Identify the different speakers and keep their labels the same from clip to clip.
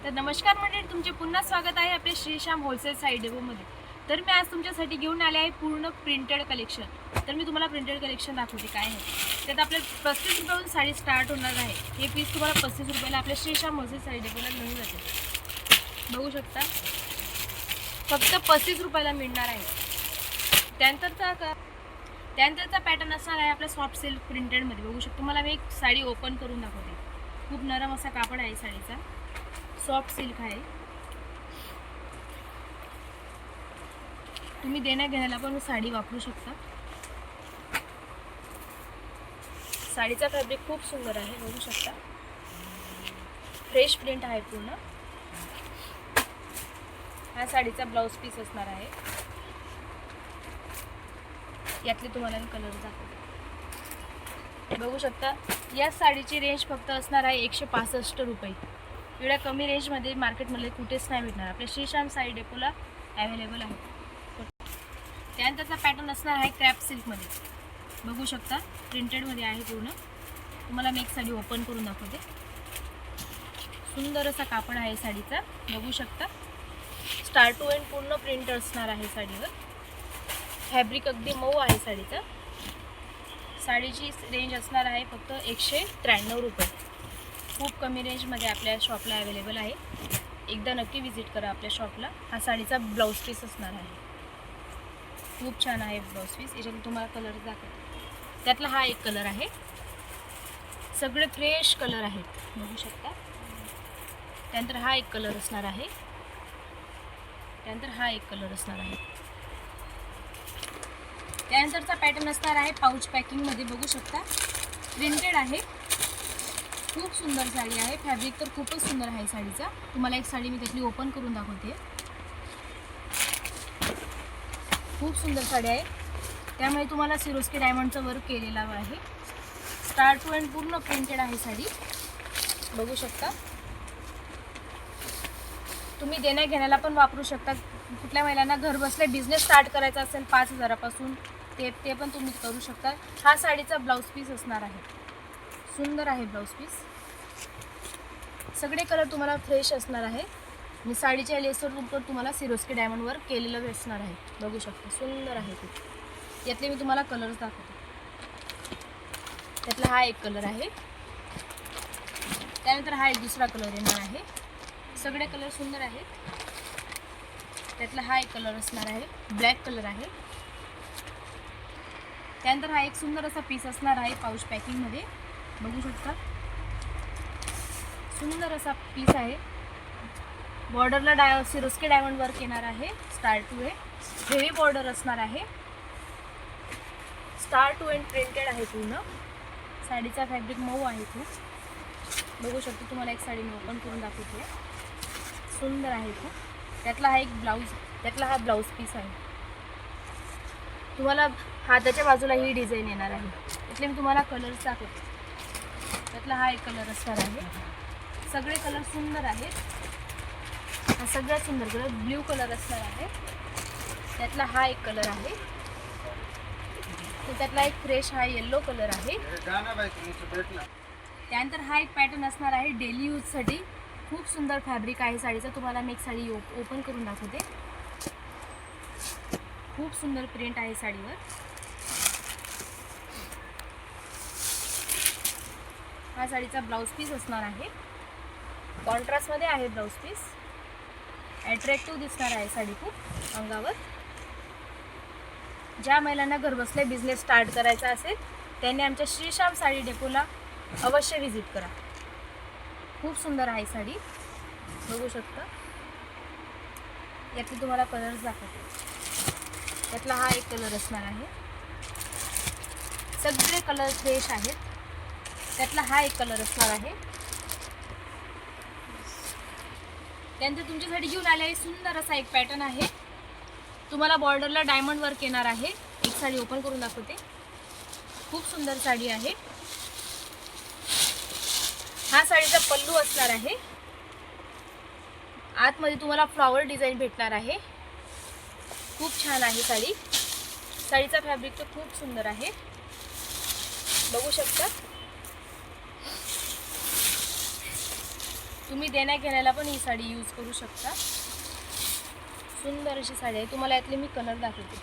Speaker 1: तर नमस्कार मंडळी, तुमचे पुन्हा स्वागत आहे आपल्या श्रीश्याम होलसेल साई डेपोमध्ये। तर मी आज तुमच्यासाठी घेऊन आले आहे पूर्ण प्रिंटेड कलेक्शन। तर मी तुम्हाला प्रिंटेड कलेक्शन दाखवते काय आहे। त्यात आपल्या 35 रुपयावरून साडी स्टार्ट होणार आहे। हे पीस तुम्हाला 35 रुपयाला आपल्या श्रीश्याम होलसेल साई डेपोला मिळून जाते। बघू शकता, फक्त 35 रुपयाला मिळणार आहे। त्यानंतरचा पॅटर्न असणार आहे आपल्या सॉफ्ट सिल्क प्रिंटेडमध्ये। बघू शकतो, मला मी एक साडी ओपन करून दाखवते। खूप नरम असा कापड आहे साडीचा, सॉफ्ट सिल्क आहे। तुम्ही देण्या घेण्याला पण साडी वापरू शकता। साडीचा फॅब्रिक खूप सुंदर आहे, बघू शकता। फ्रेश प्रिंट आहे पूर्ण। हा साडीचा ब्लाउज पीस असणार आहे। यातले तुम्हाला कलर दाखवते, बघू शकता। या साडीची रेंज फक्त असणार आहे 165 रुपये। एवढ्या कमी रेंजमध्ये मार्केटमध्ये कुठेच नाही भेटणार, आपल्या श्रीश्याम साई डेपोला अवेलेबल आहे। त्यानंतरचा पॅटर्न असणार आहे क्रॅप सिल्कमध्ये। बघू शकता, प्रिंटेडमध्ये आहे पूर्ण। तुम्हाला मी एक साडी ओपन करून दाखवते। सुंदर असा कापड आहे साडीचा, बघू शकता। स्टार्ट टू एंड पूर्ण प्रिंट असणार आहे साडीवर। फॅब्रिक अगदी मऊ आहे साडीचा। साडीची रेंज असणार आहे फक्त 193 रुपये। खूप कमी रेंजमध्ये आपल्या शॉपला अवेलेबल आहे। एकदा नक्की विजिट करा आपल्या शॉपला। हा साडीचा ब्लाउज पीस असणार आहे। खूप छान आहे ब्लाउज पीस। याच्यात तुम्हाला कलर दाखवते। त्यातला हा एक कलर आहे। सगळे फ्रेश कलर आहेत, बघू शकता। त्यानंतर हा एक कलर असणार आहे। त्यानंतर हा एक कलर असणार आहे। त्यानंतरचा पॅटर्न असणार आहे पाऊच पॅकिंगमध्ये। बघू शकता, प्रिंटेड आहे। खूप सुंदर साडी आहे। फॅब्रिक तर खूपच सुंदर आहे साडीचा। तुम्हाला एक साडी मी त्यातली ओपन करून दाखवते। खूप सुंदर साडी आहे, त्यामुळे तुम्हाला सिरोस्की डायमंडचं वर्क केलेला आहे। स्टार्ट टू एंड पूर्ण प्रिंटेड आहे साडी, बघू शकता। तुम्ही देण्या घेण्याला पण वापरू शकता। कुठल्या महिलांना घर बसल्या बिझनेस स्टार्ट करायचा असेल 5,000 पासून, ते पण तुम्ही करू शकता। हा साडीचा ब्लाउज पीस असणार आहे। सुंदर आहे ब्लाउज पीस। सगळे कलर तुम्हाला फ्रेश असणार आहे। मी साडीच्या लेसवर तुम्हाला सिरोस्की डायमंड वर्क केलेलं असणार आहे, बघू शकता। सुंदर आहे ते। यातले मी तुम्हाला कलर्स दाखवते। त्यातला हा एक कलर आहे। त्यानंतर हा एक दुसरा कलर येणार आहे। सगळे कलर सुंदर आहेत। त्यातला हा एक कलर असणार आहे, ब्लॅक कलर आहे। त्यानंतर हा एक सुंदर असा पीस असणार आहे पाऊच पॅकिंगमध्ये, बघू शकता। सुंदर असा पीस आहे। बॉर्डरला सिरोस्की डायमंड वर्क येणार आहे। Start to end heavy border असणार आहे। स्टार्ट टू एंड प्रिंटेड आहे पूर्ण। साडीचा फॅब्रिक मऊ आहे खूप, बघू शकतो। तुम्हाला एक साडी मी ओपन करून दाखवते। सुंदर आहे खूप। त्यातला हा ब्लाउज पीस आहे। तुम्हाला हाताच्या बाजूला ही डिझाईन येणार आहे। इथले मी तुम्हाला कलर्स दाखवते। त्यातला हा एक कलर असणार आहे। सगळे कलर सुंदर आहेत। हा सगळ्यात सुंदर कलर ब्ल्यू कलर असणार आहे। त्यातला हा एक कलर आहे। त्यातला एक फ्रेश हा येलो कलर आहे। त्यानंतर हा एक पॅटर्न असणार आहे डेली यूजसाठी। खूप सुंदर फॅब्रिक आहे साडीचा। तुम्हाला मी एक साडी ओपन करून दाखवते। खूप सुंदर प्रिंट आहे साडीवर। हा साडीचा ब्लाउज पीस असणार आहे। कॉन्ट्रास्टमध्ये आहे ब्लाउज पीस। अट्रॅक्टिव्ह दिसणार आहे साडी खूप अंगावर। ज्या महिलांना घरबसल्या बिझनेस स्टार्ट करायचा असेल त्यांनी आमच्या श्रीश्याम साडी डेपोला अवश्य विजिट करा। खूप सुंदर आहे साडी, बघू शकता। यातले तुम्हाला कलर्स दाखवते। त्यातला हा एक कलर असणार आहे। सगळे कलर फ्रेश आहेत। त्यातला हा एक कलर असणार आहे। त्यानंतर तुमच्यासाठी घेऊन आले आहे सुंदर असा एक पॅटर्न आहे। तुम्हाला बॉर्डरला डायमंड वर्क येणार आहे। एक साडी ओपन करून दाखवते। खूप सुंदर साडी आहे। हा साडीचा पल्लू असणार आहे। आतमध्ये तुम्हाला फ्लॉवर डिझाईन भेटणार आहे। खूप छान आहे साडी। साडीचा फॅब्रिक तर खूप सुंदर आहे, बघू शकता। तुम्ही देण्या घेण्याला पण ही साडी यूज करू शकता. सुंदर अशी साडी आहे. तुम्हाला यातले मी कलर दाखवते.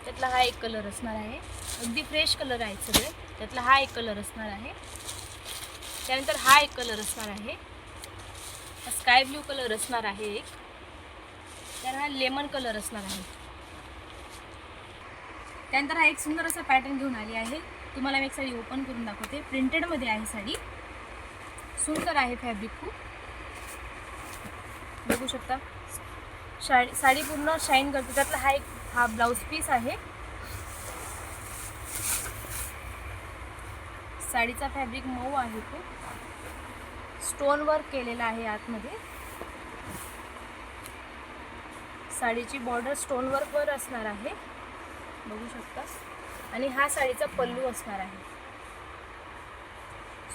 Speaker 1: त्यातला हा एक कलर असणार आहे. अगदी फ्रेश कलर आहेत सगळे. त्यातला हा एक कलर असणार आहे. त्यानंतर हा एक कलर असणार आहे. स्काय ब्ल्यू कलर असणार आहे एक. तर हा लेमन कलर असणार आहे. त्यानंतर हा एक सुंदर असा पॅटर्न घेऊन आली आहे. तुम्हाला मी एक साडी ओपन करून दाखवते. प्रिंटेडमध्ये आहे साडी. सुंदर आहे फॅब्रिक खूप. बघू शकता. साडी पूर्ण शाईन करते. त्यातला हा ब्लाऊज पीस आहे. साडीचा फॅब्रिक मऊ आहे खूप. स्टोन वर्क केलेला आहे आतमध्ये. साडीची बॉर्डर स्टोन वर्कवर असणार आहे. बघू शकता. आणि हा साडीचा पल्लू असणार आहे.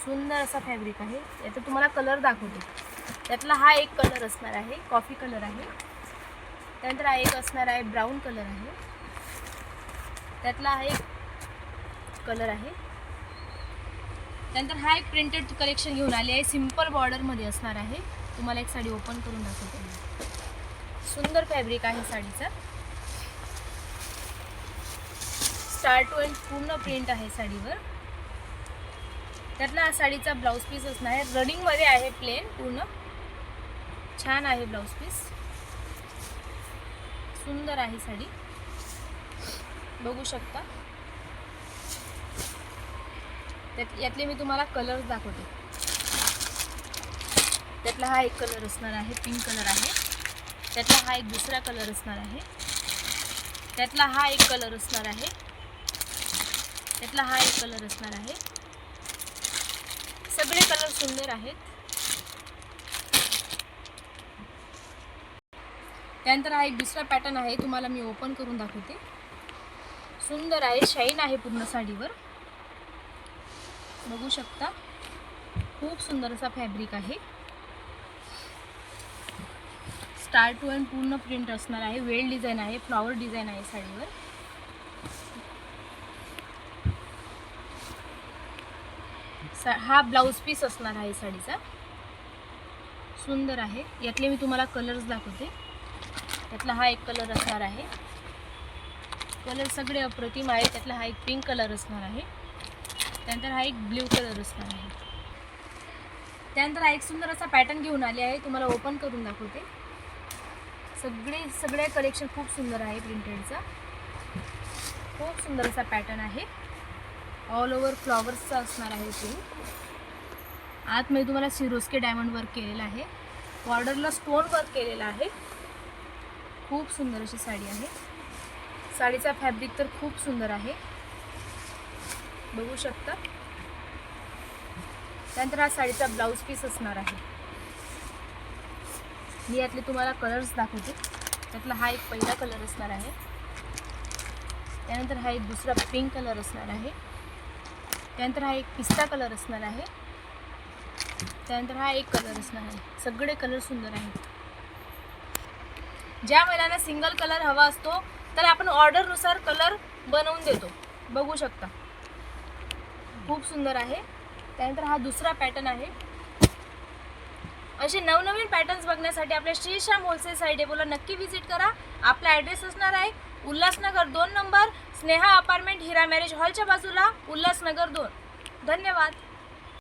Speaker 1: सुंदर असा फॅब्रिक आहे. याचा तुम्हाला कलर दाखवते. त्यातला हा एक कलर असणार आहे. कॉफी कलर आहे. त्यानंतर हा एक असणार आहे ब्राऊन कलर आहे. त्यातला हा एक कलर आहे. त्यानंतर हा एक प्रिंटेड कलेक्शन घेऊन आली आहे. सिम्पल बॉर्डरमध्ये असणार आहे. तुम्हाला एक साडी ओपन करून दाखवते. सुंदर फॅब्रिक आहे साडीचा. स्टार्ट टू एंड पूर्ण प्रिंट आहे साडीवर. त्यातला हा साडीचा ब्लाऊज पीस असणार आहे. रनिंगमध्ये आहे प्लेन पूर्ण. छान आहे ब्लाऊज पीस. सुंदर आहे साडी. बघू शकता. यातले मी तुम्हाला कलर्स दाखवते. त्यातला हा एक कलर असणार आहे. पिंक कलर आहे. त्यातला हा एक दुसरा कलर असणार आहे. त्यातला हा एक कलर असणार आहे. त्यातला हा एक कलर असणार आहे. सगळे कलर सुंदर आहेत. त्यानंतर हा एक दुसरा पॅटर्न आहे. तुम्हाला मी ओपन करून दाखवते. सुंदर आहे. शाईन आहे पूर्ण साडीवर. बघू शकता. खूप सुंदर असा फॅब्रिक आहे. स्टार्ट टू एंड पूर्ण प्रिंट असणार आहे. वेल डिझाईन आहे. फ्लॉवर डिझाईन आहे साडीवर. हा ब्लाऊज पीस असणार आहे साडीचा. सुंदर आहे. यातले मी तुम्हाला कलर्स दाखवते. त्यातला हा एक कलर असणार आहे. कलर सगळे अप्रतिम आहे. त्यातला हा एक पिंक कलर असणार आहे. त्यानंतर हा एक ब्ल्यू कलर असणार आहे. त्यानंतर हा एक सुंदर असा पॅटर्न घेऊन आली आहे. तुम्हाला ओपन करून दाखवते. सगळे कलेक्शन खूप सुंदर आहे. प्रिंटेडचा खूप सुंदर असा पॅटर्न आहे. ऑल ओव्हर फ्लॉवर्सचा असणार आहे तो. आतमध्ये तुम्हाला सिरोस्के डायमंड वर्क केलेला आहे. बॉर्डरला स्टोन वर्क केलेला आहे. खूप सुंदर अशी साडी आहे. साडीचा फॅब्रिक तर खूप सुंदर आहे. बघू शकता. त्यानंतर हा साडीचा ब्लाऊज पीस असणार आहे. मी यातले तुम्हाला कलर्स दाखवते. त्यातला हा एक पहिला कलर असणार आहे. त्यानंतर हा एक दुसरा पिंक कलर असणार आहे. त्यानंतर हा एक पिस्ता कलर असणार आहे. त्यानंतर हा एक कलर असणार आहे. सगळे कलर सुंदर आहेत. ज्या महिलांना सिंगल कलर हवा असतो तर आपण ऑर्डरनुसार कलर बनवून देतो. बघू शकता. खूप सुंदर आहे. त्यानंतर हा दुसरा पॅटर्न आहे. असे नवनवीन पॅटर्न्स बघण्यासाठी आपल्या श्री श्याम होलसेल साई डेपोला नक्की व्हिजिट करा. आपला ॲड्रेस असणार आहे उल्हासनगर 2 नंबर, स्नेहा अपार्टमेंट, हिरा मॅरेज हॉलच्या बाजूला, उल्हासनगर 2. धन्यवाद.